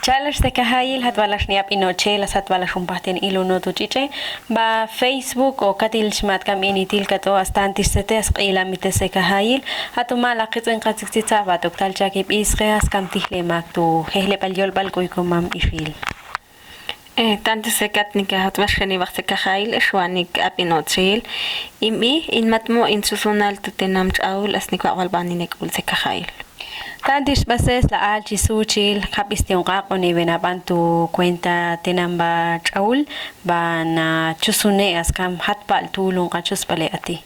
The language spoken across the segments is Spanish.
Chalash de Kahayil, Hatbalash Niap Inoche, las Hatbalash Umpatin Iluno Tuchiche, ba Facebook o Katil Shmat Kaminitil Kato, Astantis Setes, Ilamitese Kahayil, Hatumala Kitzen Katzitza, Batok Chakip Isreas, Kamtihle Maktu, Hele Paljol Balkoikumam Ishil. Tanto sekatnika hatwashani waqti kahail shwanik apinochil imi in matmo in susunal tutenam chaul asnik walbaninek ul sekahail Tantis bases la alchi suchil kapistion qaqo ni benabantu cuenta tenamba chaul bana chusune askam hatpal tulun qachus pale ati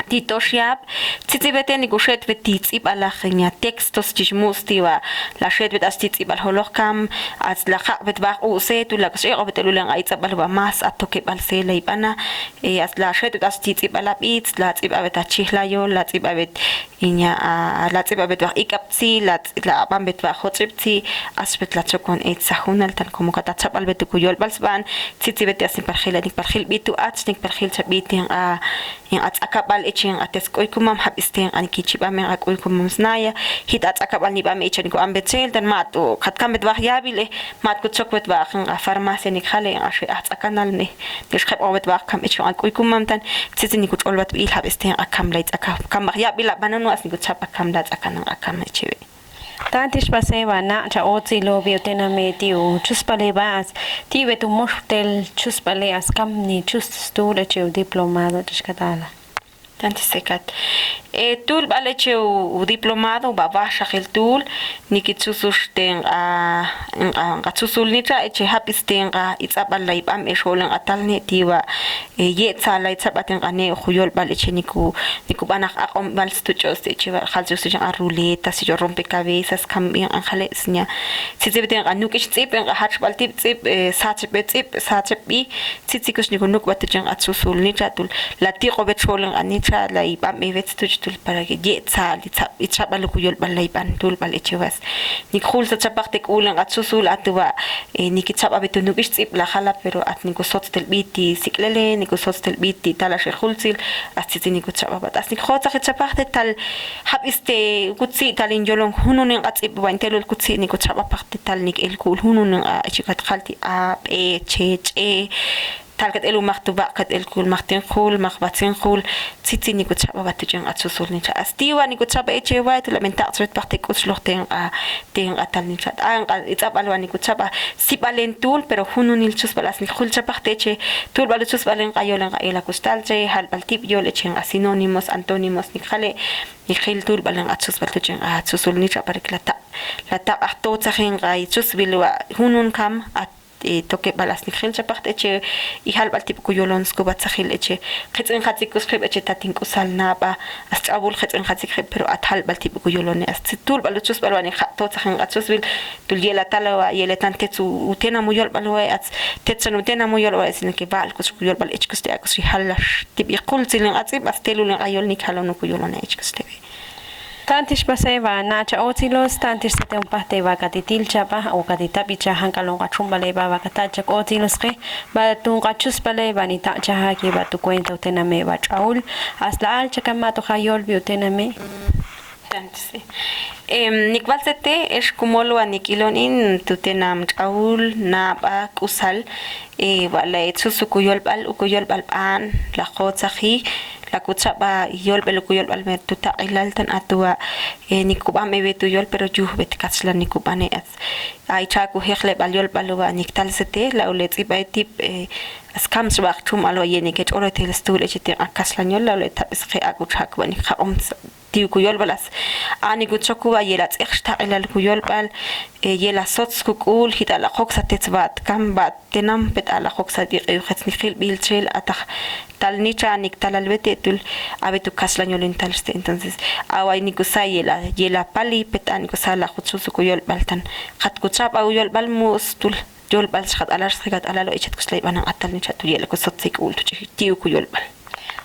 Titoshiab, Titibeten Gushet Vetits Ibalachina, textos Chismustiva, la Shed with Astits Ibal Holocam, as la Habet Bach Use to la Share of the Lulang Aizabalva Mas at Tokebal Sele Ibana, as la Shed with Astits Ibalabits, Lats Ibabeta Chihlayo, Lats Ibabet Inya, Lats Ibabet Ikapsi, Lats La Bambet Hotripti, Aspet Lachokon 8 Sahunal, Tan Komukata Chapal Betukuyol Balsban, Titibetias in Parhil and Parhil Bitu Atsnik Parhil Chabiting in Atsakabal Echin at Escoicumam Habisting and Kichibame at Ulcumum Snaya, hit at Akabaniba Machin go ambetel, then Matu, Katkamet Variabile, Matku Chokwet Wachen, a pharmacy Hale, at Akanalne, the Shep over Wakam Echin and Kuikumam, Tizini could all what we have is staying a cam lights a cam Mariabila Bananas and good chap a cam that's a canon a cam chive. Tantish paseva na cha otsi lo biotena metiu chuspalebas tive tu moshtel chuspaleas kamni chus stule cheu diplomado tishkatala. Tantisekat. Tul balecheu diplomado babasha el tul nikitsususten a tsusulnitra eche hapistenga itzabala ibam esholen atalnetiva yetsala itzabaten ane khuyol baleche nikubanak aqom balstuchos eche khalsus a ruleta si yo rompecabezas cambien anjalesnya sizebeten anukish tsipen hach baltip tsip sachepi tsitsikus nikunuk batchen atsusulnitra tul latiqo betsholen anitra la ibam evetstuch para que yetsa itzabalo kuyol balaiban tul balechevas nikhul sa chapaktek ulang atsusul atwa nikitzaba betunukish tsip la hala pero at nikosottel biti siklele nikosottel biti talash khulsil astiti nikutzaba batas nikhotsa chapakte tal habiste kutsi talin yolong hununen atsip bantelul kutsi nikutzaba pakte tal nik el kul hununen chikat khalti a e che talkat elu maktuba kat el kul maktin khul makbatin khul tsitsi nikutsaba batujeng atsusul ni cha astiwa nikutsaba echewa tu lamenta tsret parte kutslochten ten atal ni chat an itsabalo nikutsaba sipalentul pero hununil chus balas ni khul chaparte che tul balu chus balen qayolan qaela kustalche hal baltip yol echen sinónimos antónimos ni khale ni khil tul balen atsus baltujeng atsusul ni cha parklata lata ahto tsahin qai chus bilwa hunun kam toke balas ni khil chapakte che ihal baltip kuyolons ko batsahil eche khetsen khatsikus khib eche tatin kusal naba asabul khetsen khatsik khib pero athal baltip kuyolone astul baluchus balwani khato tsahin atsus bil tul yela talawa yela tantetsu utena muyol balwa ats tetsan utena muyol wa sin ke bal kus kuyol bal echkus te akus halash tip yaqul silin atsib astelul ayol ni khalonu kuyolone echkus te Tantish paseva na cha otilos tantish sete un pate va katitil chapa o katitapi cha hankalon kachumbale ba katacha otilos ke ba tun kachus pale ba ni ta cha ki ba tu cuenta utena me ba chaul asla al cha kamato khayol bi utena me tansi nikvalsete es como lo anikilonin tutenam chaul na ba kusal wala etsusukuyol bal ukuyol bal an la khotsahi la kutsaba yol bel kuyol bal mertuta ilaltan atwa nikuba me betu yol pero juh bet katsla nikubane as ai chaku hekhle bal yol balwa niktal sete la ulet ibaitip askams waqtum alo yeniket orotel stul echite akaslan yol la ulet tabs khe aku chak bani khom tiu kuyol balas ani gutsokuwa yela tsexta ilal kuyol bal yela sots kukul hitala khoksa tetsbat kam bat tenam bet ala khoksa di khetsni khil bilchel atakh talnicha nik talalbete tul abetu kaslañolin talste entonces awai nikusay yela pali petan kusala khutsusu kuyol baltan khat kuchap ayol balmus tul yol bal khat alash khat alalo ichat kuslay bana atalnicha tul yela kusotsik ul tiu kuyol bal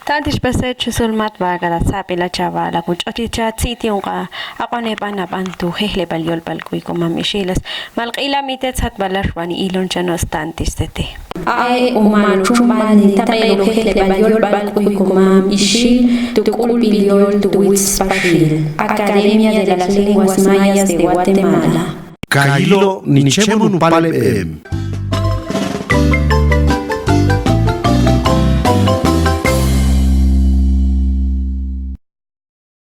Tantish pasechu sulmat bagala sapila chavala kuchoti chatsiti unqa aqone bana bantu hehle balyol balkuy kumamishilas malqila mitet sat balashwani ilon chanos tantish tete ay umano chumbani tapelo hehle balyol balkuy kumamishil tukul biliol tu wits Academia de las Lenguas Mayas de Guatemala. Kailo ni chemo nu palem